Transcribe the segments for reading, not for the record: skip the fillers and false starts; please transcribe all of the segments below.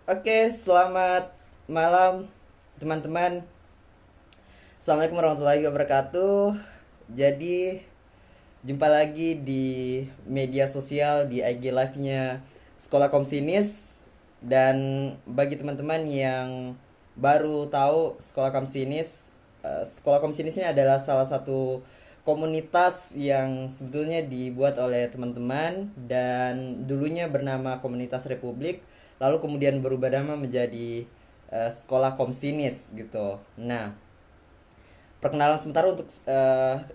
Oke, selamat malam teman-teman. Assalamualaikum warahmatullahi wabarakatuh. Jadi, jumpa lagi di media sosial di IG Live-nya Sekolah Komsinis. Dan bagi teman-teman yang baru tahu Sekolah Komsinis, Sekolah Komsinis ini adalah salah satu komunitas yang sebetulnya dibuat oleh teman-teman dan dulunya bernama Komunitas Republik, lalu kemudian berubah nama menjadi Sekolah Komsinis gitu. Nah, perkenalan sementara untuk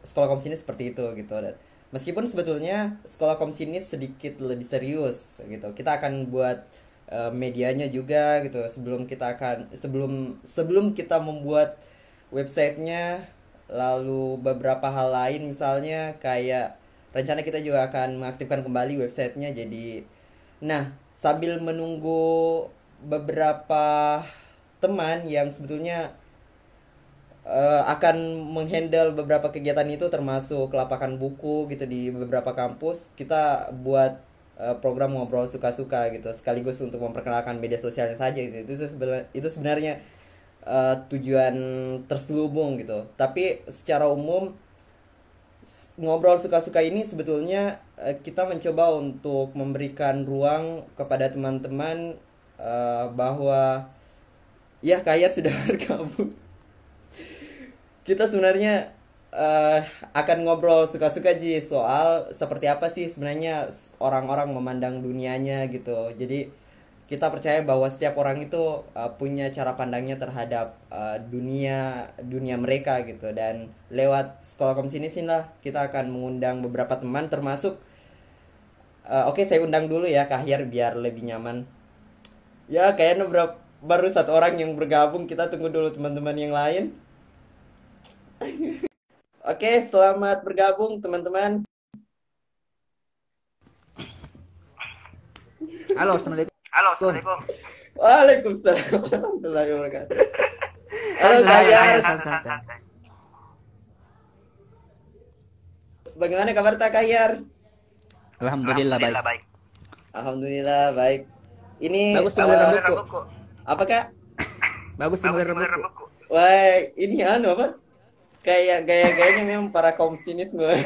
Sekolah Komsinis seperti itu gitu. Dan meskipun sebetulnya Sekolah Komsinis sedikit lebih serius gitu. Kita akan buat medianya juga gitu sebelum kita membuat websitenya, lalu beberapa hal lain misalnya kayak rencana kita juga akan mengaktifkan kembali websitenya. Jadi, nah, sambil menunggu beberapa teman yang sebetulnya akan menghandle beberapa kegiatan itu termasuk lapakan buku gitu di beberapa kampus, kita buat program ngobrol suka-suka gitu sekaligus untuk memperkenalkan media sosialnya saja gitu. Itu sebenarnya tujuan terselubung gitu. Tapi secara umum ngobrol suka-suka ini sebetulnya kita mencoba untuk memberikan ruang kepada teman-teman bahwa ya Kayar sudah bergabung. Kita sebenarnya eh, akan ngobrol suka-suka Ji soal seperti apa sih sebenarnya orang-orang memandang dunianya gitu. Jadi kita percaya bahwa setiap orang itu punya cara pandangnya terhadap dunia dunia mereka gitu. Dan lewat sekolah komsini sini lah kita akan mengundang beberapa teman termasuk oke, saya undang dulu ya Kahyar biar lebih nyaman. Ya kayaknya baru satu orang yang bergabung, kita tunggu dulu teman-teman yang lain. Oke, selamat bergabung teman-teman. Halo, assalamualaikum. Halo, assalamualaikum. Waalaikumsalam warahmatullahi wabarakatuh. Halo Santai, Kayar, santai, santai. bagaimana kabar tak Kayar? Alhamdulillah baik. baik. Alhamdulillah baik. Ini Bagus tuh model buku. apa Kak? Bagus tuh model buku. buku. Wah, ini apa? Kayak gaya-gayanya memang para kaum sinis gue.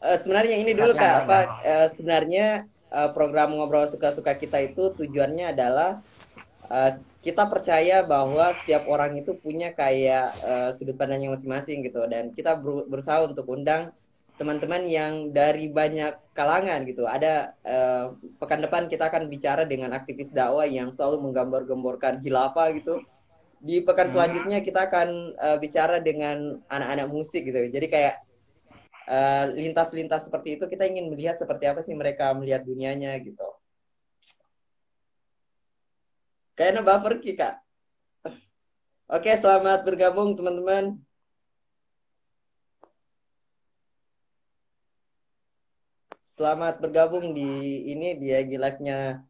Sebenarnya ini dulu Kak, apa sebenarnya program ngobrol suka-suka kita itu tujuannya adalah kita percaya bahwa setiap orang itu punya kayak sudut pandangnya masing-masing gitu, dan kita berusaha untuk undang teman-teman yang dari banyak kalangan gitu. Ada pekan depan kita akan bicara dengan aktivis dakwah yang selalu menggambar-gemborkan khilafah gitu. Di pekan selanjutnya kita akan bicara dengan anak-anak musik gitu. Jadi kayak lintas-lintas seperti itu, kita ingin melihat seperti apa sih mereka melihat dunianya gitu. Kayaknya baper Ki, Kak. Oke, selamat bergabung teman-teman. Selamat bergabung di ini di IG Live-nya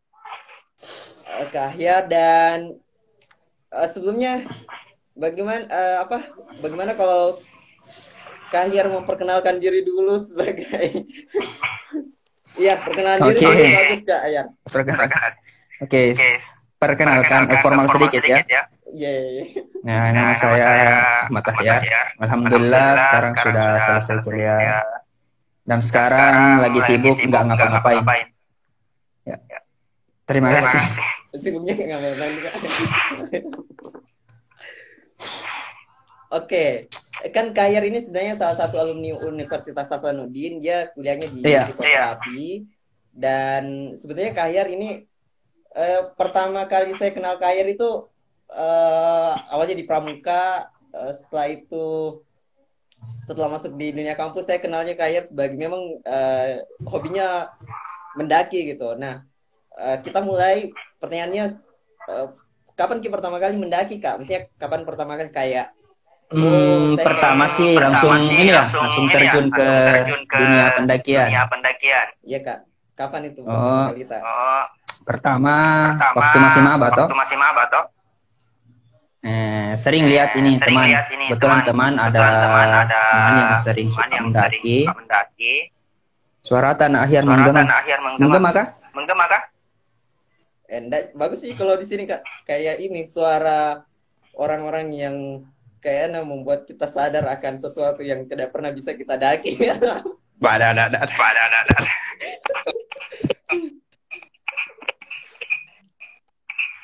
Kahya. Dan sebelumnya bagaimana kalau Kahyar memperkenalkan diri dulu sebagai iya, perkenalan diri Oke. bagus Kak Ayar. Oke, perkenalkan formal sedikit ya. Yeay. Nah, nama saya Ahmad Tahyar. Alhamdulillah sekarang sudah selesai kuliah dan sekarang lagi sibuk nggak ngapa-ngapain. Ya. Terima kasih. Sibuknya nggak ngapain Kak. Oke, kan Kahyar ini sebenarnya salah satu alumni Universitas Hasanuddin. Dia kuliahnya di Iya. psikoterapi. Dan sebetulnya Kahyar ini pertama kali saya kenal Kahyar itu awalnya di Pramuka. Setelah itu, setelah masuk di dunia kampus, saya kenalnya Kahyar sebagai memang hobinya mendaki gitu. Nah, kita mulai pertanyaannya, kapan Ki pertama kali mendaki Kak? Maksudnya kapan pertama kali kayak Pertama sih langsung terjun ke dunia pendakian. Iya Kak, kapan itu Oh. kali Kak? Pertama waktu masih maba toh. Sering lihat ini teman. Kebetulan teman ada teman yang sering suka mendaki. Suara tanah akhir menggema. Menggema kah? Enggak, bagus sih kalau di sini Kak. Kayak ini suara orang-orang yang kayaknya membuat kita sadar akan sesuatu yang tidak pernah bisa kita daki. Ada.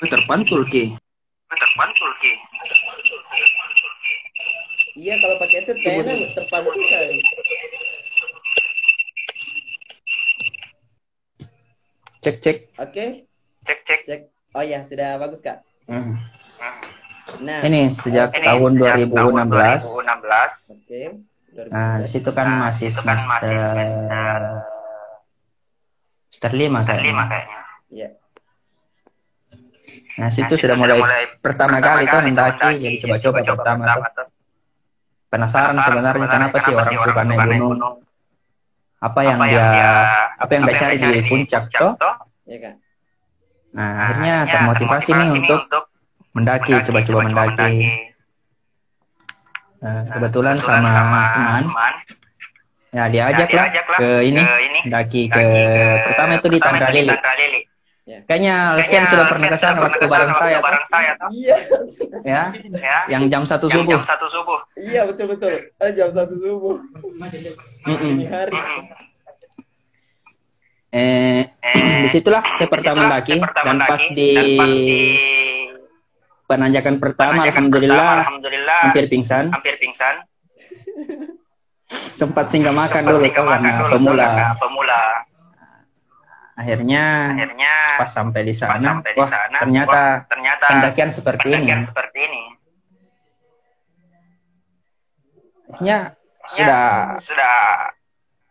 Terpantul ki. Iya, kalau pakai headset kayaknya terpantul kan. Cek. Oke. Cek. Oh ya, sudah bagus Kak. Nah, ini sejak tahun 2016. Oke. Nah, di situ kan masih semester 5 kayaknya. Iya. Nah, situ sudah mulai pertama kali tuh mendaki, jadi coba-coba pertama tuh. Penasaran sebenarnya kenapa sih orang suka naik gunung? Apa yang dia cari di puncak toh? Iya kan? Nah, akhirnya termotivasi nih untuk mendaki, coba-coba mendaki. Nah, kebetulan sama teman, ya diajak lah ke ini, mendaki ke pertama itu di Tangga Lili. Kayaknya Alfian sudah pernah ke sana waktu bareng saya. Iya. Ya, yang jam 1 subuh. Iya, betul. Jam 1 subuh. Ini hari. Disitulah saya pertama mendaki dan pas di penanjakan pertama alhamdulillah hampir pingsan. Sempat singgah makan dulu karena pemula. Akhirnya pas sampai di sana, wah ternyata pendakian seperti ini. Akhirnya sudah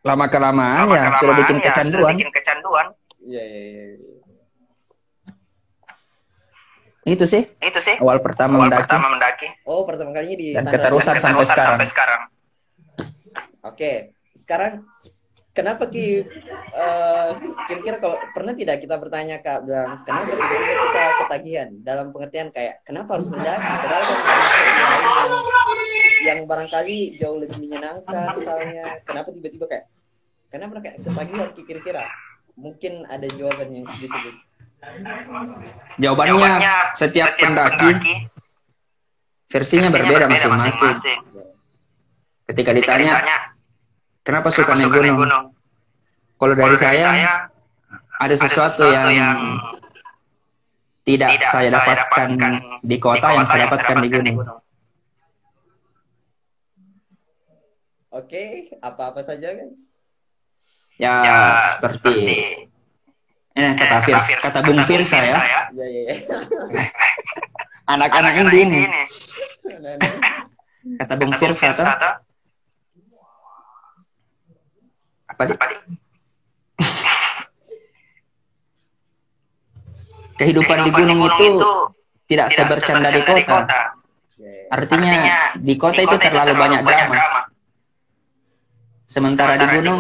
lama kelamaan ya sudah bikin kecanduan. Iya. Itu sih awal pertama mendaki. Oh, pertama kalinya di dan keterusan sampai sekarang. Oke, sekarang kenapa kira-kira kalau pernah tidak kita bertanya Kak bilang kenapa tiba-tiba kita ketagihan dalam pengertian kayak kenapa harus mendaki padahal kan lain yang barangkali jauh lebih menyenangkan misalnya, kenapa tiba-tiba kenapa kayak ketagihan kira-kira? Mungkin ada jawaban yang sedikit. Jawabannya setiap pendaki versinya berbeda masing-masing. Ketika ditanya kenapa suka naik gunung? Kalau dari saya ada sesuatu yang tidak saya dapatkan di kota yang saya dapatkan di gunung. Oke, apa-apa saja kan? Ya, seperti kata Bung Firsa ya. Iya. Anak-anak ini. Kata Bung Firsa tuh. Apa di? Kehidupan di gunung itu tidak sebercanda di kota. Artinya di kota itu terlalu banyak drama. Sementara di gunung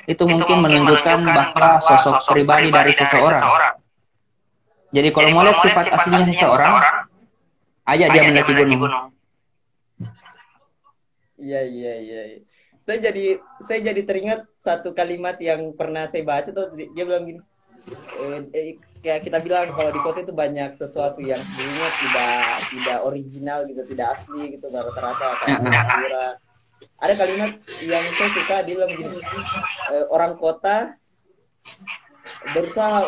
itu mungkin menunjukkan bahwa sosok pribadi dari seseorang. Jadi kalau mau lihat sifat aslinya seseorang, ajak dia mendaki gunung. Iya. Saya jadi teringat satu kalimat yang pernah saya baca tuh, dia bilang gini. Kayak kita bilang kalau di kota itu banyak sesuatu yang sebenarnya tidak original gitu, tidak asli gitu, rata-rata karena ada kalimat yang saya suka, dia bilang gini, orang kota berusaha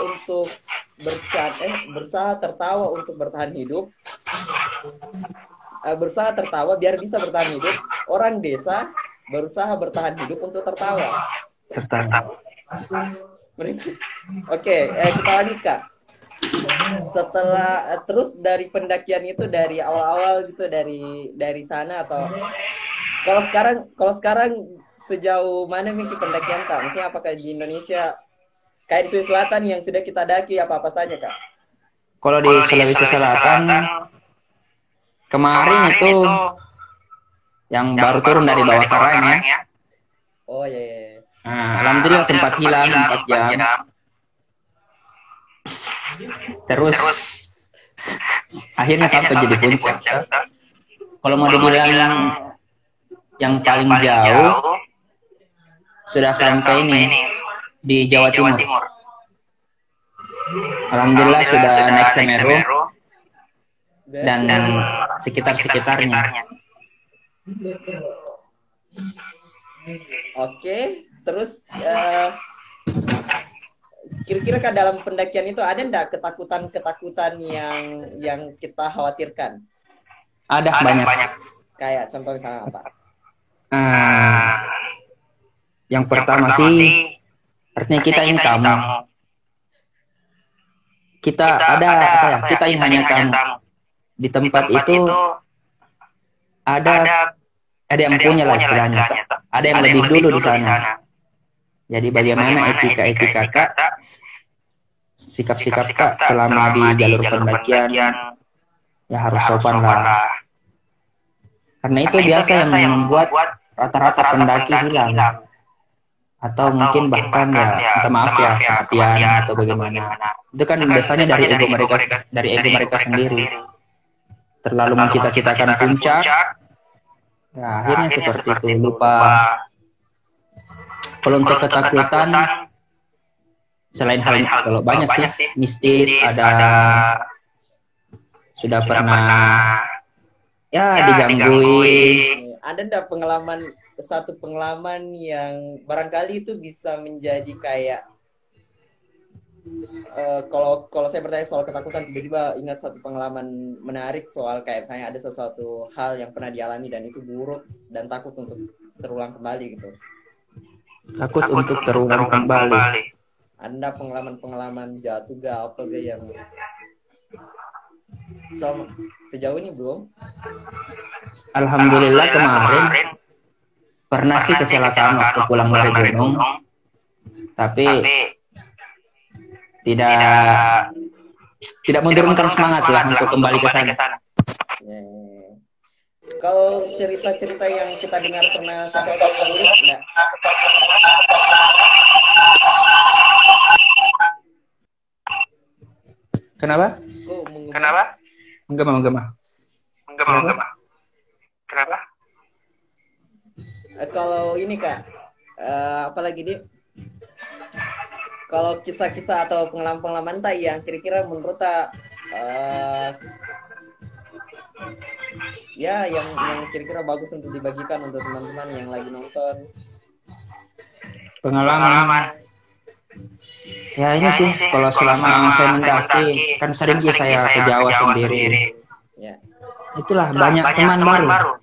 tertawa untuk bertahan hidup, berusaha tertawa biar bisa bertahan hidup. Orang desa berusaha bertahan hidup untuk tertawa. Oke, kita lanjut Kak. Setelah terus dari pendakian itu dari awal-awal gitu dari sana atau kalau sekarang sejauh mana mungkin pendakian Kak? Maksudnya apakah di Indonesia kayak di Sulawesi Selatan yang sudah kita daki apa saja Kak? Kalau di Sulawesi Selatan kemarin itu yang baru turun dari bawah karang ya. Oh iya. Nah, alhamdulillah sempat hilang 4 jam. Terus akhirnya sampai jadi puncak. Kalau mau dibilang yang paling jauh sudah sampai ini di Jawa Timur. Alhamdulillah sudah naik Semeru dan sekitar-sekitarnya. Oke, terus kira-kira kan dalam pendakian itu ada enggak ketakutan-ketakutan yang kita khawatirkan? Ada banyak. Kayak contoh misalnya apa? Yang pertama sih, artinya kita ini tamu. Kita ini hanya tamu. Di tempat itu ada yang punya lah istilahnya. Ada yang lebih dulu di sana. Jadi bagaimana etika Kak, sikap-sikap Kak selama di jalur pendakian, ya harus sopan lah. Karena itu biasa yang membuat rata-rata pendaki hilang. Atau mungkin bahkan ya, minta maaf ya, kematian atau bagaimana. Itu kan biasanya dari ego mereka sendiri. Terlalu mencita-citakan puncak, ya akhirnya seperti itu, lupa. Kalau untuk ketakutan, selain hal kalau banyak sih, mistis, ada sudah pernah ya digangguin. Ada enggak satu pengalaman yang barangkali itu bisa menjadi kayak kalau saya bertanya soal ketakutan, tiba-tiba ingat satu pengalaman menarik soal kayak misalnya ada sesuatu hal yang pernah dialami dan itu buruk dan takut untuk terulang kembali gitu. Takut untuk terulang kembali. Ada pengalaman-pengalaman jatuh gak apa gak yang sejauh ini belum? Alhamdulillah kemarin pernah sih kecelakaan waktu pulang dari gunung, tapi tidak menurunkan semangat lah untuk kembali ke sana. Kalau cerita-cerita yang kita dengar pernah sesuatu yang buruk enggak? Kenapa? Menggema. Kenapa? Kalau ini Kak, apalagi dia? Kalau kisah-kisah atau pengalaman-pengalaman tak yang kira-kira menurut tak ya yang kira-kira bagus untuk dibagikan untuk teman-teman yang lagi nonton. Pengalaman. Ya ini sih kalau selama saya mendaki kan sering saya ke Jawa sendiri. Ya. Itulah banyak teman baru.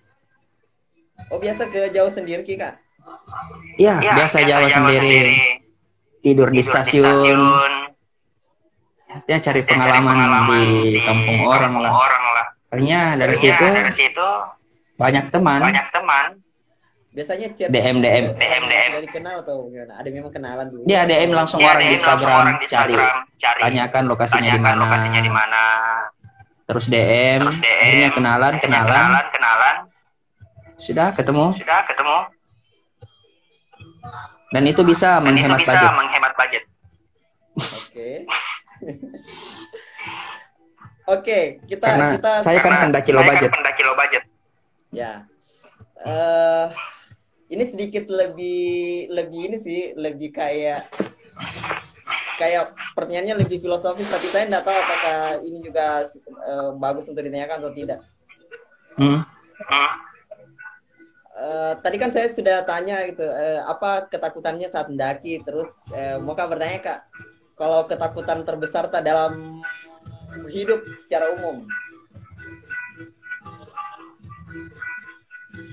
Oh biasa ke Jawa sendiri Kak? Iya biasa Jawa sendiri. Tidur di stasiun. Ya cari pengalaman di kampung orang lah. Akhirnya dari situ banyak teman. Biasanya chat DM. Dari kenal atau gimana? Ada memang kenalan dulu. Dia DM langsung orang di Instagram, cari tanyakan lokasinya di mana. Terus DM, akhirnya kenalan. Sudah ketemu. Dan itu bisa menghemat budget. Oke, kita saya kan pendaki low budget. Ya. Ini sedikit lebih ini sih, lebih kayak pertanyaannya lebih filosofis, tapi saya tidak tahu apakah ini juga bagus untuk ditanyakan atau tidak. Tadi kan saya sudah tanya gitu, apa ketakutannya saat mendaki, terus mau bertanya Kak, kalau ketakutan terbesar tak dalam hidup secara umum?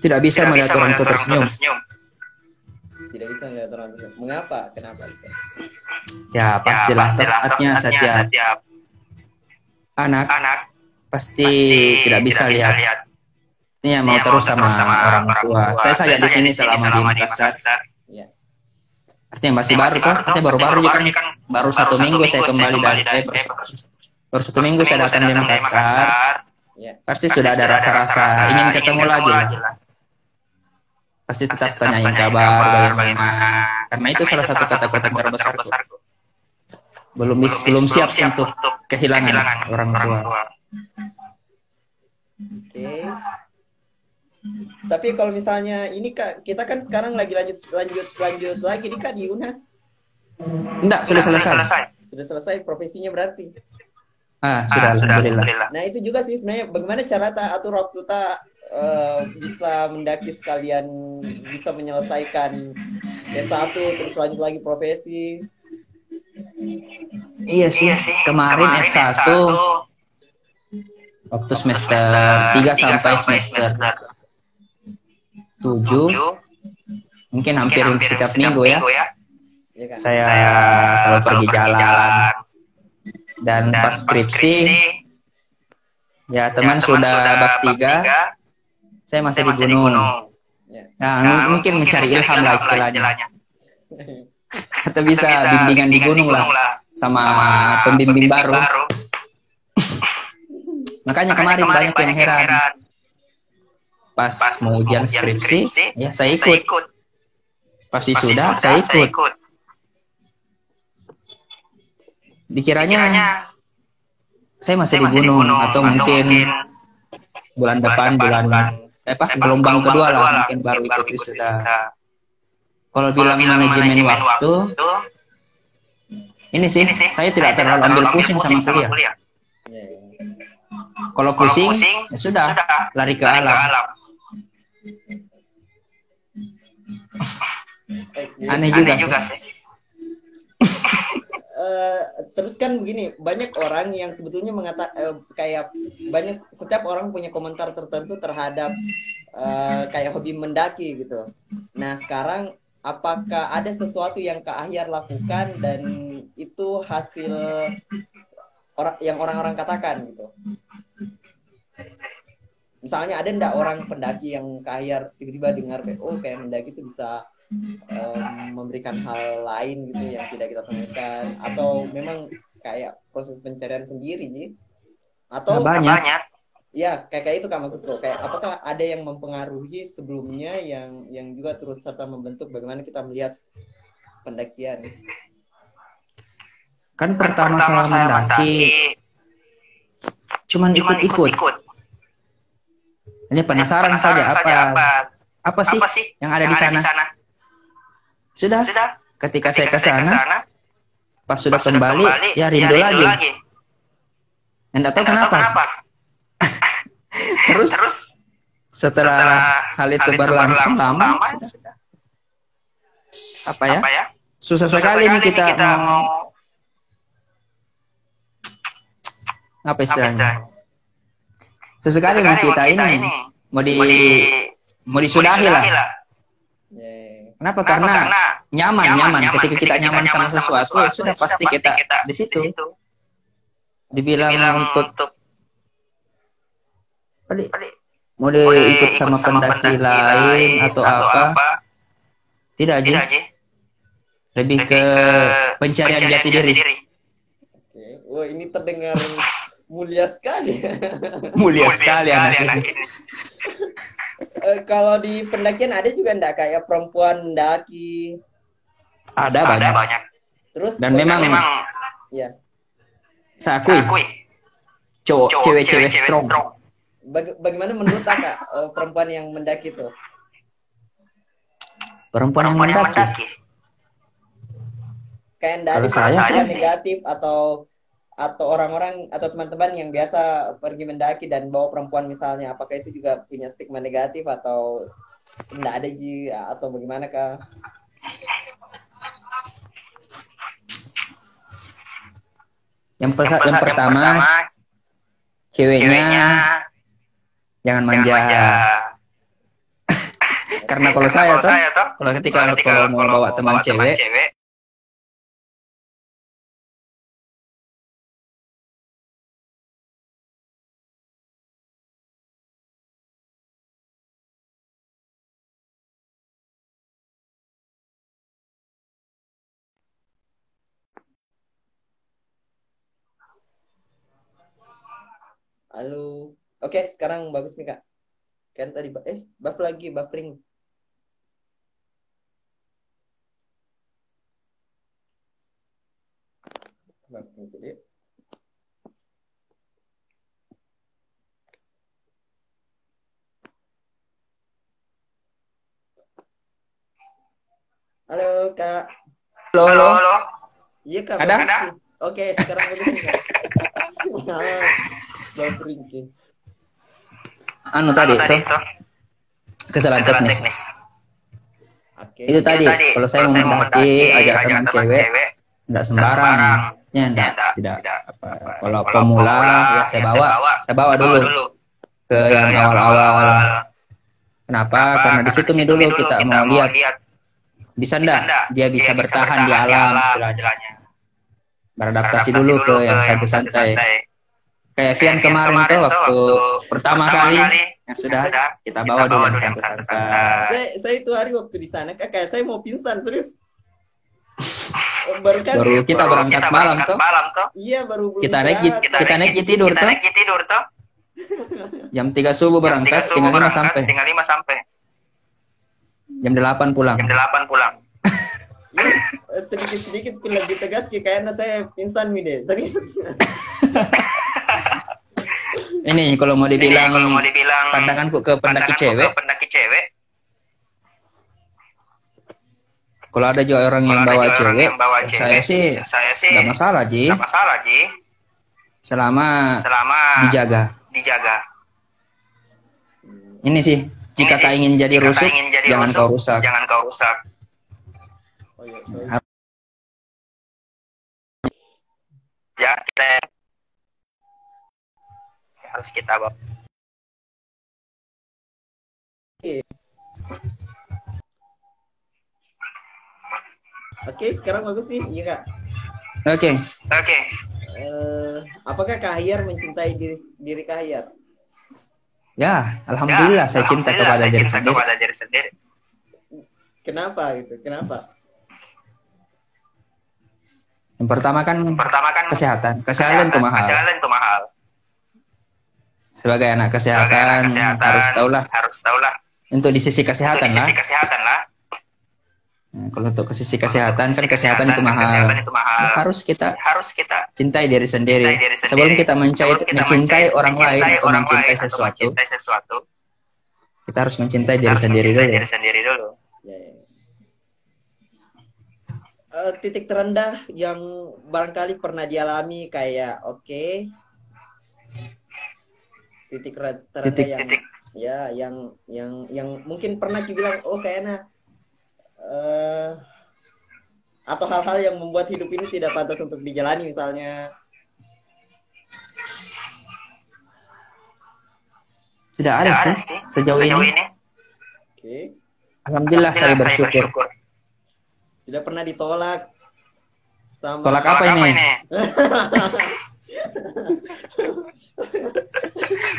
Tidak bisa melihat orang itu tersenyum. Tidak bisa melihat orang itu. Mengapa? Kenapa? Ya pastilah saatnya setiap anak pasti tidak bisa lihat. Ini mau terus sama orang tua. Saya saja di sini selama di Makassar. Artinya masih baru kan? Artinya baru-baru kan? Baru 1 minggu saya kembali dari baru 1 minggu saya datang di Makassar. Pasti sudah ada rasa-rasa ingin ketemu lagi lah. Pasti tetap tanyain kabar bagaimana. Karena itu salah satu ketakutan terbesarku. Belum siap untuk kehilangan orang tua. Oke. Tapi kalau misalnya ini Kak, kita kan sekarang lagi lanjut lagi nih Kak di UNAS. Enggak, sudah selesai. Sudah selesai profesinya berarti. Sudah, alhamdulillah. Nah itu juga sih sebenarnya bagaimana cara tak atur waktu tak bisa mendaki sekalian bisa menyelesaikan S1 terus lanjut lagi profesi. Iya sih, kemarin S1 waktu semester 3 sampai semester 7 mungkin hampir setiap minggu ya. Ya kan? Saya selalu pergi jalan. Dan pas skripsi, ya teman sudah bab 3, saya masih di gunung. Ya. Nah, mungkin mencari ilham lah istilahnya. Atau bisa bimbingan di gunung lah sama pembimbing baru. Makanya kemarin banyak yang heran. Pas mau ujian skripsi, ya saya ikut. Pas wisuda, saya ikut. Dikiranya saya masih di gunung atau mungkin bulan depan gelombang kedua lah mungkin baru ikut wisuda. Kalau bilang manajemen waktu, ini sih saya tidak terlalu ambil pusing sama kuliah. Kalau pusing, ya sudah lari ke alam. Aneh juga sih. Terus kan begini, banyak orang yang sebetulnya kayak setiap orang punya komentar tertentu terhadap kayak hobi mendaki gitu. Nah sekarang apakah ada sesuatu yang Kak Ahyar lakukan dan itu hasil yang orang-orang katakan gitu? Misalnya ada ndak orang pendaki yang Kak Ahyar tiba-tiba dengar kayak mendaki itu bisa memberikan hal lain gitu yang tidak kita temukan, atau memang kayak proses pencarian sendiri sih, atau banyak ya kayak itu Kak maksudku, kayak apakah ada yang mempengaruhi sebelumnya yang juga turut serta membentuk bagaimana kita melihat pendakian? Kan pertama saya mendaki cuman ikut-ikut, hanya penasaran saja apa sih yang ada di sana. Sudah, ketika saya ke sana, pas sudah kembali, ya rindu lagi. Enggak tahu kenapa. Terus setelah hal itu berlangsung lama, sudah. Apa ya? Susah sekali nih kita mau apa istilahnya? Susah sekali nih kita ini mau disudahi lah. Kenapa? Karena nyaman. Ketika kita nyaman sama sesuatu, ya sudah pasti kita di situ. Dibilang untuk mau ikut sama pendaki lain atau apa? Tidak aja. Lebih ke pencarian jati diri. Wah, ini terdengar mulia sekali. Mulia sekali anak ini. Kalau di pendakian ada juga enggak kayak perempuan mendaki? Ada banyak. Terus dan memang ya. Saya akui cewek-cewek strong. Bagaimana menurut Kak perempuan yang mendaki itu? Perempuan yang mendaki. Kayak enggak ada stigma negatif atau orang-orang atau teman-teman yang biasa pergi mendaki dan bawa perempuan misalnya, apakah itu juga punya stigma negatif atau enggak ada atau bagaimana Kak? Yang pertama ceweknya jangan manja. Karena kalau saya kalau mau bawa teman cewek, Halo. Oke, sekarang bagus nih Kak. Kan tadi buffering. Buffering dulu ya. Halo Kak. Halo, halo. Iya Kak. Ada? bagus. Oke, sekarang bagus nih Kak. Buffering Ki. Anu tadi itu kesalahan teknis. Oke. Itu tadi, kalau saya mau mendaki, ajak teman cewek, enggak sembarang. Ya, tidak apa. Kalau pemula, ya saya bawa dulu ke yang awal-awal. Kenapa? Karena di situ nih dulu kita mau lihat bisa enggak dia bisa bertahan di alam istilahnya. Beradaptasi dulu ke yang santai-santai. Kayak Vian kemarin tuh waktu pertama kali yang sudah kita bawa dulu yang santai-santai. Saya itu hari waktu di sana kayak saya mau pingsan terus. Baru kita berangkat malam tuh. Iya, baru kita naik tidur tuh. Jam 3 subuh berangkat, setengah 5 sampai. Jam 8 pulang. Sedikit pun lebih tegas kayaknya saya pingsan nih deh. Ini kalau mau dibilang pandanganku ke pendaki cewek. Kalau ada juga orang yang bawa cewek, saya sih nggak masalah Ji. Selama dijaga. Ini sih, jika tak ingin jadi rusuk, jangan kau rusak. Oh, iya. Ya, kita harus kita bawa. Oke, sekarang bagus nih, iya Kak. Oke. Apakah Kak Hayar mencintai diri Kak Hayar? Ya, alhamdulillah saya cinta kepada diri sendiri. Kenapa gitu? Kenapa? Yang pertama kan kesehatan. Kesehatan itu mahal. Sebagai anak kesehatan harus tahulah. Untuk di sisi kesehatan lah. Nah, kalau untuk ke sisi kesehatan kan kesehatan itu mahal. Harus kita cintai diri sendiri. Sebelum kita mencintai orang lain atau mencintai sesuatu, kita harus mencintai diri sendiri dulu. Titik terendah yang barangkali pernah dialami kayak titik terendah yang mungkin pernah dibilang kayaknya atau hal-hal yang membuat hidup ini tidak pantas untuk dijalani misalnya. Tidak ada sih sejauh ini. Oke. Alhamdulillah saya bersyukur. Tidak pernah ditolak sama. Tolak apa ini?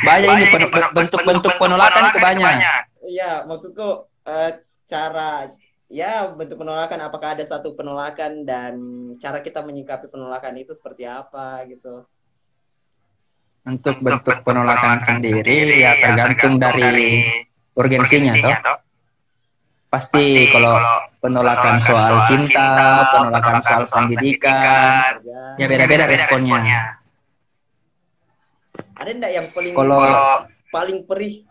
Banyak ini bentuk-bentuk penolakan itu banyak. Iya, maksudku bentuk penolakan, apakah ada satu penolakan dan cara kita menyikapi penolakan itu seperti apa gitu. Untuk bentuk penolakan sendiri ya tergantung dari urgensinya toh. Pasti kalau penolakan soal cinta, penolakan soal pendidikan, ya beda-beda responnya. Ada enggak yang paling perih?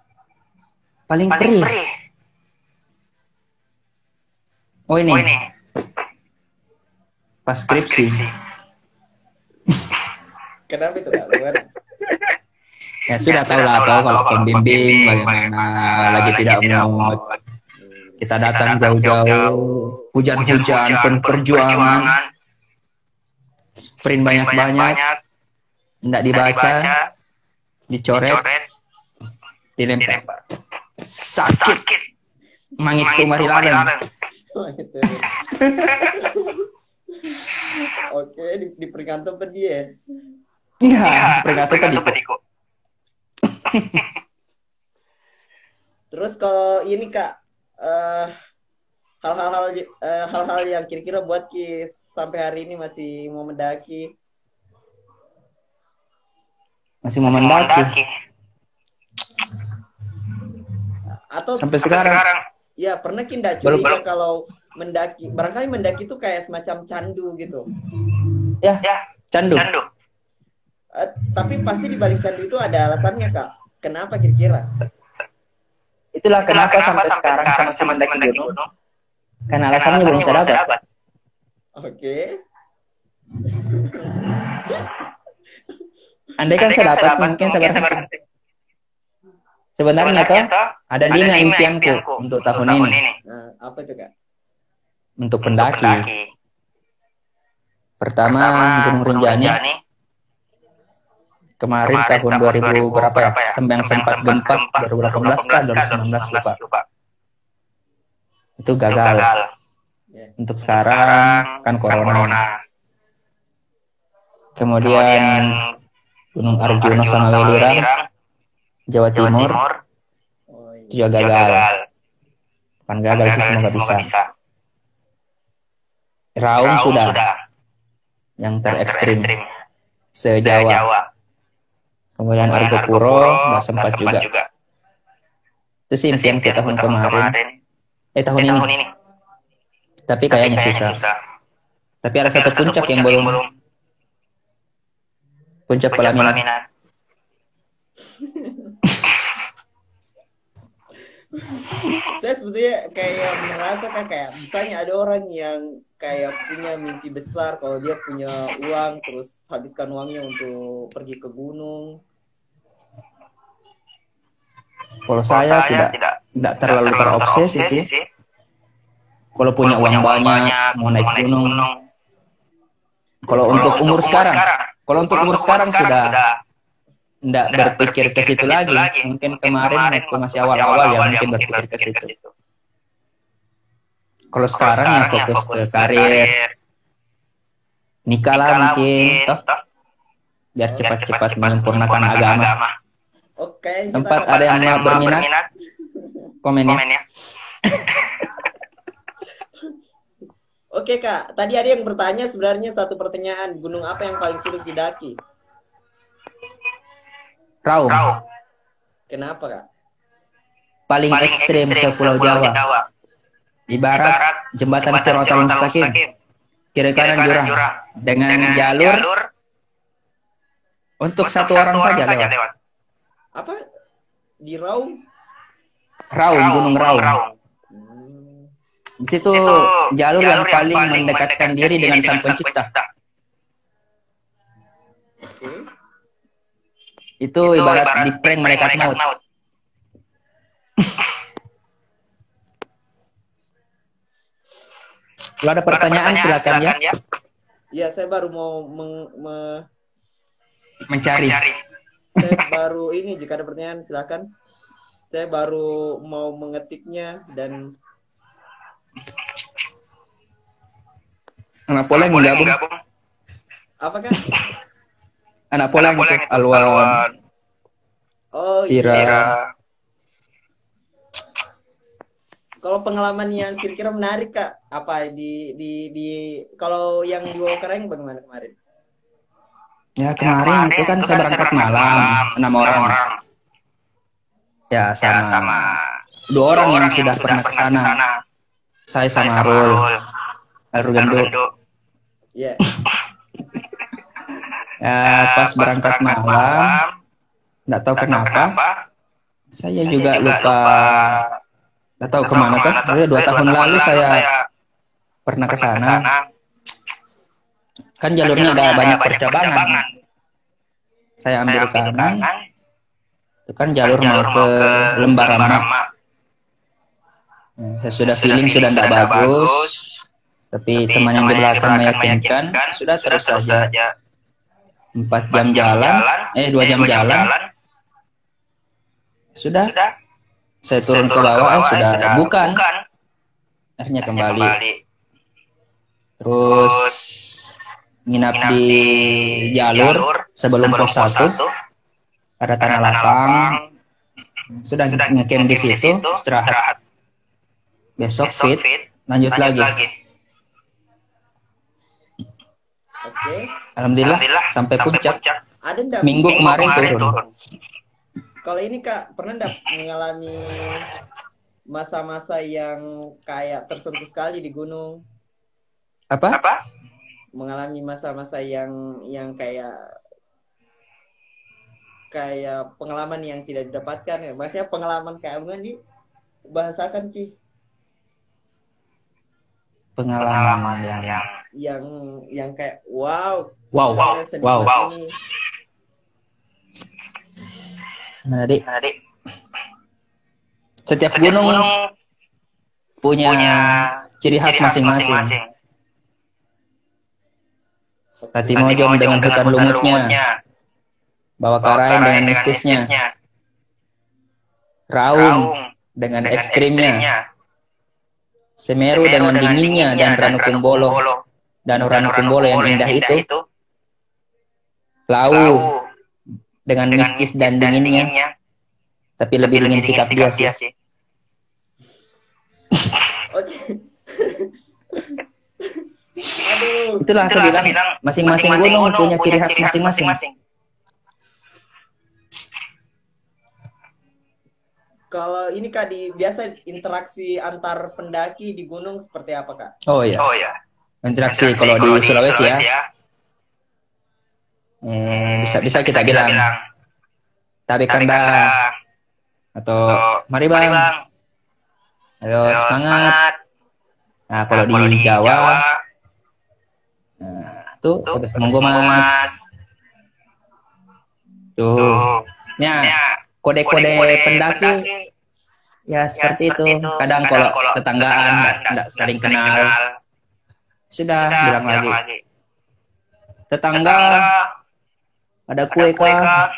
Paling perih. Oh ini. Pas skripsi. Kenapa itu Kak? Ya sudah tahu lah kalau pembimbing bagaimana lagi tidak mau kita datang jauh-jauh, hujan-hujan, penuh perjuangan, sprint banyak-banyak, tidak dibaca, dicoret, dilempar, sakit, mangitu mari larang. Oke, diperingatkan tadi ya? Enggak, peringatan tadi kok. Terus kalau ini Kak, hal-hal yang kira-kira buat Ki sampai hari ini masih mau mendaki. Atau sampai sekarang. Ya, pernah Ki nggak curiga kalau mendaki, barangkali mendaki itu kayak semacam candu gitu. Ya, candu. Tapi pasti di balik candu itu ada alasannya Kak. Kenapa kira-kira? Itulah kenapa sampai sekarang sama mendaki gunung Karena alasannya belum saya dapat. Oke. Andai kan saya dapat, mungkin saya berhenti. Sebenarnya toh ada 5 impianku untuk tahun ini. Nah, apa itu Kak? Untuk pendaki. Pertama, Gunung Rinjani. Kemarin tahun 2000 berapa ya? Yang sempat gempa 2018 kah 2019 lupa. Itu gagal. Untuk sekarang kan corona. Kemudian Gunung Arjuna sama Welirang, Jawa Timur, itu juga gagal. Bukan gagal sih, semoga bisa. Raung sudah, yang terekstrim, se-Jawa. Kemudian Argopuro, nggak sempat juga. Itu sih impian kita tahun kemarin. Tahun ini. Tapi kayaknya susah. Tapi ada satu puncak yang belum. Puncak Pelaminan. Saya sebetulnya kayak merasa kayak misalnya ada orang yang kayak punya mimpi besar, kalau dia punya uang terus habiskan uangnya untuk pergi ke gunung. Kalau saya tidak terlalu terobsesi sih. Kalau punya uang banyak, mau naik gunung. Kalau untuk umur sekarang sudah tidak berpikir ke situ lagi. Mungkin kemarin waktu masih awal-awal ya mungkin berpikir ke situ. Kalau sekarang ya fokus ke karir, nikah lah mungkin, toh biar cepat-cepat menyempurnakan agama. Oke, sempat ada yang berminat, komen ya. Oke Kak, tadi ada yang bertanya sebenarnya satu pertanyaan, gunung apa yang paling sulit didaki? Raung. Kenapa Kak? Paling ekstrim sepulau Jawa. Ibarat jembatan Siratal Mustaqim, kiri kanan jurang, dengan jalur untuk satu orang saja lewat. Apa? Di Raung? Gunung Raung. Di situ jalur yang paling mendekatkan diri dengan Sang Pencipta. Itu ibarat di prank malaikat maut. Kalau ada pertanyaan silakan ya. Ya, saya baru mau mencari. Saya baru ini, jika ada pertanyaan silakan. Saya baru mau mengetiknya dan anak pola yang gabung. Apakah? Anak pola yang itu Alwan. Oh iya. Kalau pengalaman yang kira-kira menarik Kak, apa di kalau yang di Wokereng bagaimana kemarin? Ya kemarin itu kan saya berangkat malam 6 orang. Ya sama 2 orang yang sudah pernah ke sana. Saya sama Arul Gendo. Iya. Ya pas berangkat malam, nggak tahu kenapa, saya juga lupa. Nggak tahu kemana tuh. 2 tahun lalu saya pernah ke sana. Kan jalurnya ada banyak percabangan. Saya ambil kanan. Itu kan jalur mau ke Lembarama. Saya sudah feeling sudah tidak bagus. Tapi teman yang di belakang meyakinkan, sudah terus saja. 4 jam jalan, 2 jam jalan. Sudah. Saya turun ke bawah, sudah bukan. Akhirnya kembali. Terus nginap di jalur sebelum pos 1. Ada tanah lapang. Sudah ngecamp di situ, istirahat. Besok fit, lanjut lagi. Oke. Alhamdulillah sampai puncak. Ada minggu kemarin turun. Kalau ini Kak, pernah enggak mengalami masa-masa yang kayak tersentuh sekali di gunung? Apa? Mengalami masa-masa yang kayak pengalaman yang tidak didapatkan ya. Maksudnya pengalaman kayak gimana nih? Bahasakan Ki. Pengalaman yang yang yang kayak wow, wow, misalnya sedikit wow. ini. Nah, Dik, setiap gunung punya ciri khas masing-masing. Latimojong dengan hutan lumutnya, Bawah Karaeng dengan mistisnya, Raung dengan ekstrimnya, Semeru dengan dinginnya, dan Ranukumbolo, Danau Ranukumbolo yang indah itu, Lau dengan mistis dan dinginnya, tapi lebih dingin sikap dia sih. Oke. Aduh. Itulah saya bilang, masing-masing gunung punya ciri khas masing-masing. Kalau ini Kak, biasa interaksi antar pendaki di gunung seperti apa Kak? Oh iya. Interaksi kalau di Sulawesi ya. Bisa kita bilang tarik kanda atau mari bang, ayo semangat. Nah kalau di Jawa, tuh monggo mas, tuh, kode-kode pendaki ya seperti itu. Kadang kalau tetanggaan nggak saling kenal, sudah bilang lagi, tetangga ada kue kah?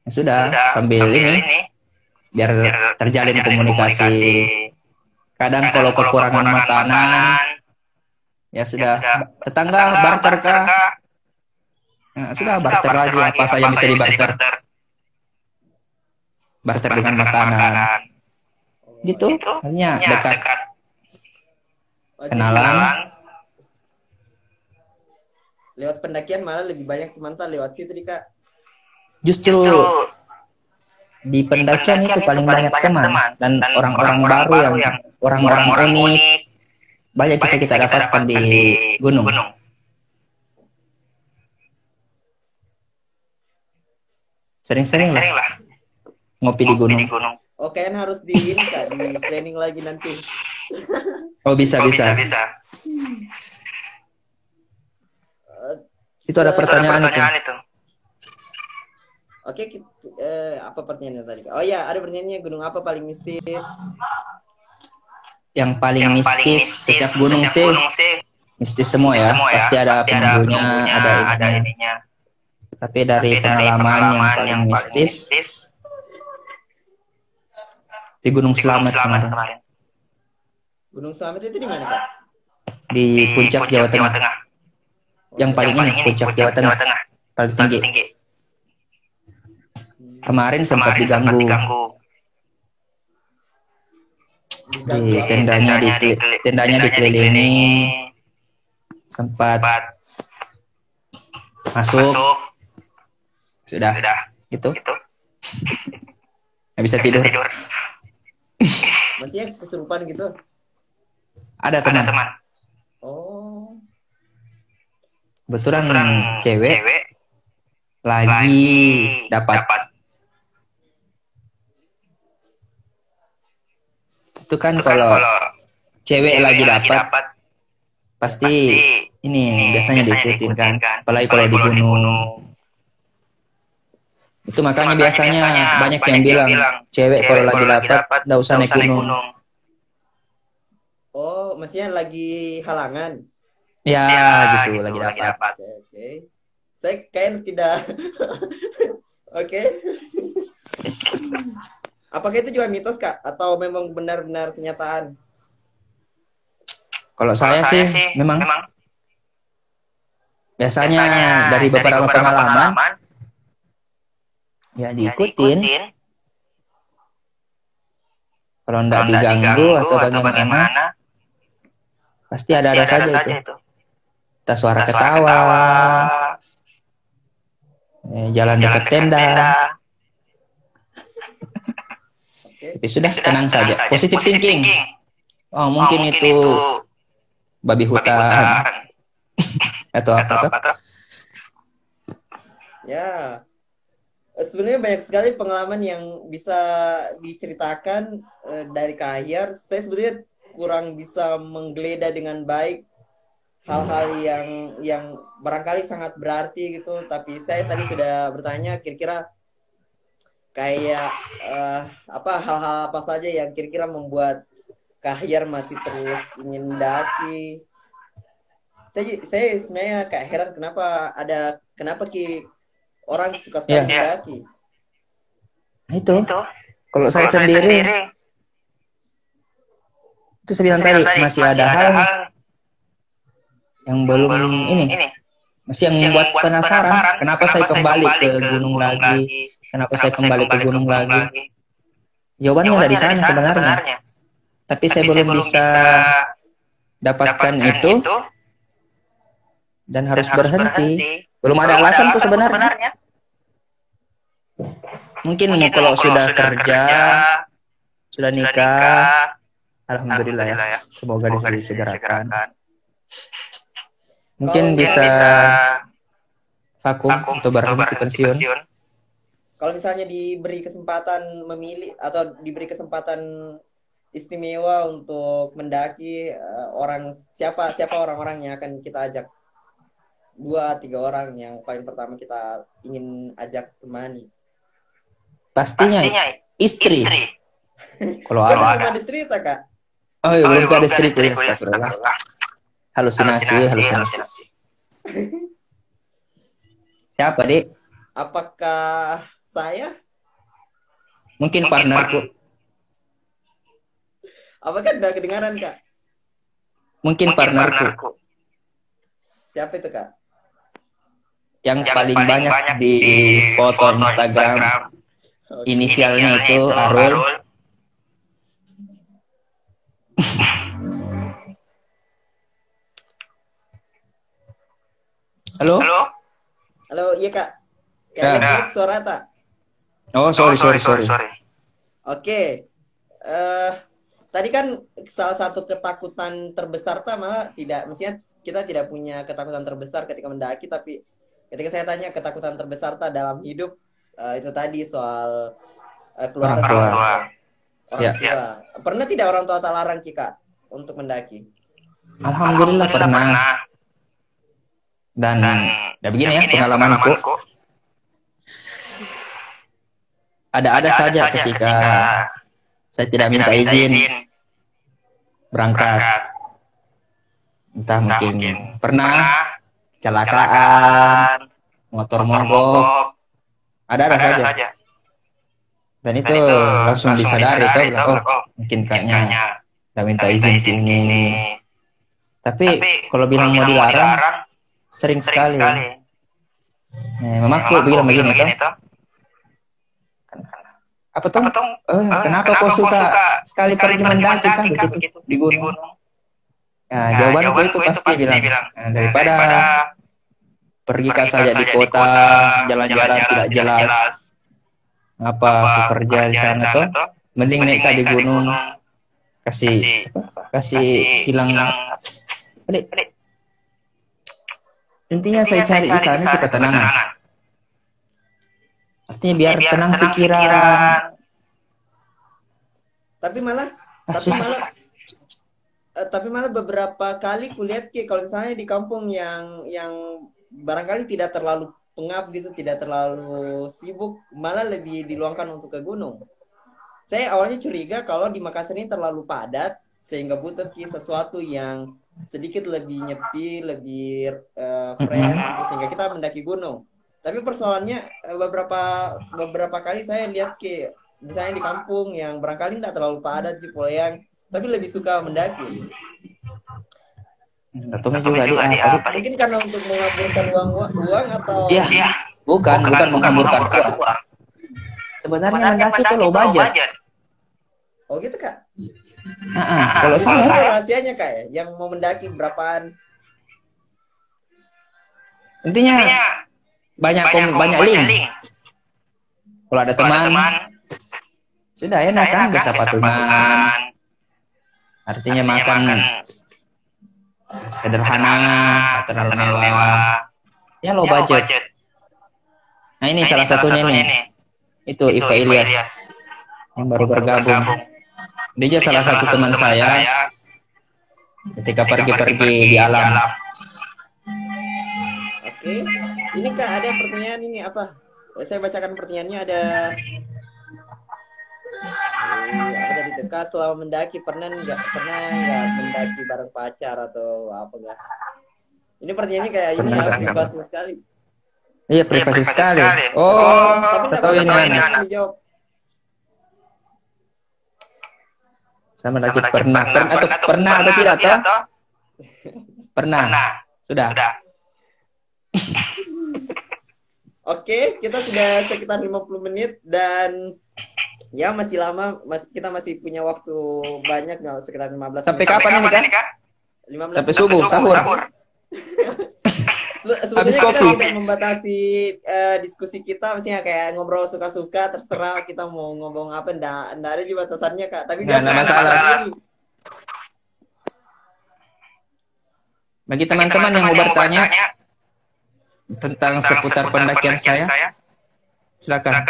Ya sudah, sambil ini biar terjalin komunikasi. Kadang kalau kekurangan makanan, ya sudah, tetangga barter kah? Nah, sudah barter lagi, apa saja bisa dibarter. Barter dengan makanan. Gitu, hanya dekat. Kenalan. Lewat pendakian malah lebih banyak teman lewat situ Kak. Justru di pendakian itu paling banyak teman dan orang-orang baru yang orang-orang unik. Banyak bisa kita dapatkan di gunung. Sering-sering lah ngopi di gunung. Oh, kayaknya harus di ini Kak, di planning lagi nanti. Oh bisa. Itu ada pertanyaan itu. Oke, apa pertanyaannya tadi? Oh ya, ada pertanyaannya, gunung apa paling mistis? Yang paling mistis setiap gunung sih mistis semua ya. Pasti ada penunggunya, ada ininya. Tapi dari pengalaman yang paling mistis di Gunung Slamet kemarin. Gunung Slamet itu di mana Kak? Di puncak Jawa Tengah. Yang paling ini puncak Jawa Tengah, paling tinggi. Kemarin sempat diganggu. Di tendanya dikelilingi, sempat masuk. Sudah. Itu. Nggak bisa tidur. Maksudnya kesurupan gitu? Ada teman. Oh. Kebetulan cewek lagi dapat. Itu kan kalau cewek lagi dapat pasti ini biasanya diikutin kan, apalagi kalau di gunung. Itu makanya biasanya banyak yang bilang cewek kalau lagi dapat nggak usah naik gunung. Oh, maksudnya lagi halangan? Ya gitu, lagi dapat. Oke. Saya kayak tidak. Oke. Apakah itu juga mitos Kak? Atau memang benar-benar kenyataan? Kalau saya sih memang biasanya dari beberapa pengalaman ya diikutin. Kalau nggak diganggu atau bagaimana, pasti ada saja itu. Entah suara ketawa, jalan dekat tenda. Tapi sudah tenang saja, positive thinking. Oh mungkin itu babi hutan atau apa. Ya, sebenarnya banyak sekali pengalaman yang bisa diceritakan dari Kak Ahyar. Saya sebetulnya kurang bisa menggeledah dengan baik hal-hal yang barangkali sangat berarti gitu. Tapi saya tadi sudah bertanya kira-kira kayak apa hal-hal apa saja yang kira-kira membuat Kahiyar masih terus ingin mendaki. Saya sebenarnya kayak heran kenapa Ki orang suka sekali mendaki. Itu kalau saya sendiri itu saya bilang tadi masih ada hal yang belum ini, masih yang membuat penasaran kenapa saya kembali ke gunung lagi, kenapa saya kembali ke gunung lagi. Jawabannya ada di sana sebenarnya, tapi saya belum bisa dapatkan itu dan harus berhenti. Belum ada alasan tuh sebenarnya. Mungkin kalau sudah kerja, sudah nikah, alhamdulillah ya. Semoga disegerakan. Mungkin bisa vakum atau berhenti pensiun. Kalau misalnya diberi kesempatan memilih atau diberi kesempatan istimewa untuk mendaki, siapa orang-orang yang akan kita ajak? 2-3 orang yang paling pertama kita ingin ajak temani. Pastinya istri. Kalau ada. Belum ada istri tak, Kak? Oh iya, belum ada istri. Halusinasi. Siapa, Dik? Apakah saya? Mungkin partnerku. Apakah udah kedengaran, Kak? Mungkin partnerku. Siapa itu, Kak? Yang paling banyak di foto Instagram. Inisialnya itu Arul. Halo? Halo, iya Kak. Kayaknya suara tak? Oh, sorry. Oke. Tadi kan salah satu ketakutan terbesar malah mestinya kita tidak punya ketakutan terbesar ketika mendaki, tapi ketika saya tanya ketakutan terbesar dalam hidup, itu tadi soal keluarga. Orang tua. Pernah tidak orang tua tak larang Kak untuk mendaki? Alhamdulillah pernah. Dan ya begini ya pengalamanku. Ada saja ketika saya tidak minta izin berangkat. Entah mungkin pernah kecelakaan, motor mogok, ada saja. Dan itu langsung disadari tuh, mungkin kayaknya udah minta izin sini. Tapi kalau bilang mau dilarang, sering sekali. Mamaku bilang begini tuh. Apa tuh? Kenapa kau suka sekali pergi mendaki kan begitu di gunung? Ya, jawabanku itu pasti bilang daripada pergi saja di kota jalan-jalan tidak jelas. Apa aku kerja di sana tuh? Mending naik di gunung, kasih hilang. Intinya saya cari di sana itu ketenangan. Artinya biar tenang pikiran. Tapi malah beberapa kali kulihat kalau misalnya di kampung yang barangkali tidak terlalu pengap gitu, tidak terlalu sibuk, malah lebih diluangkan untuk ke gunung. Saya awalnya curiga kalau di Makassar ini terlalu padat sehingga butuh sesuatu yang sedikit lebih nyepi, lebih fresh gitu, sehingga kita mendaki gunung. Tapi persoalannya beberapa kali saya lihat misalnya di kampung yang barangkali tidak terlalu padat di Poleang, tapi lebih suka mendaki. Atau juga mungkin karena untuk mengaburkan uang atau bukan mengaburkan uang. Sebenarnya mendaki itu low budget. Oh gitu Kak. Kalau saya rahasianya Kak yang mau mendaki berapaan? Intinya banyak link. Kalau ada teman sudah enak kan, bisa patungan. Artinya makan sederhana, terlalu mewah. Ya low budget. Nah ini salah satunya nih. Itu Iva Ilyas yang baru bergabung. Dia salah satu teman saya ketika pergi-pergi di alam. Oke, ini Kak ada pertanyaan ini apa? Saya bacakan pertanyaannya ada. Apa tadi tuh Kak, selama mendaki pernah nggak mendaki bareng pacar atau apa enggak? Ini pertanyaannya kayak ini Pernah ya, nggak? privasi sekali. Iya, privasi sekali. Oh, Tapi nggak setahu apa-apa ini anak. dijawab. Sama lagi pernah atau tidak toh? Pernah. Sudah. Oke, kita sudah sekitar 50 menit dan ya masih lama, kita masih punya waktu banyak, sekitar 15 Sampai menit. kapan ini Kak? 15 Sampai menit. subuh, sahur. Sebenarnya Habis kita kopi. tidak membatasi diskusi kita, maksudnya kayak ngobrol suka-suka, terserah kita mau ngomong apa, ndak ada juga batasannya Kak. Tapi Nggak ada masalah. sendiri. Bagi teman-teman yang mau bertanya tentang seputar pendakian saya, silakan.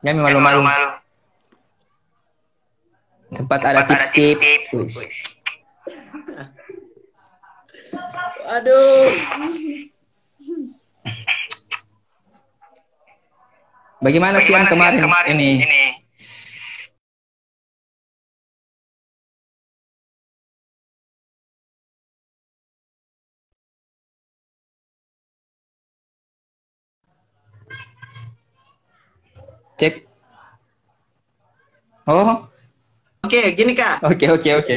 Jangan malu-malu. Sempat ada tips-tips. Aduh. Bagaimana siang kemarin ini? Cek. Oh, Oke, gini Kak. oke.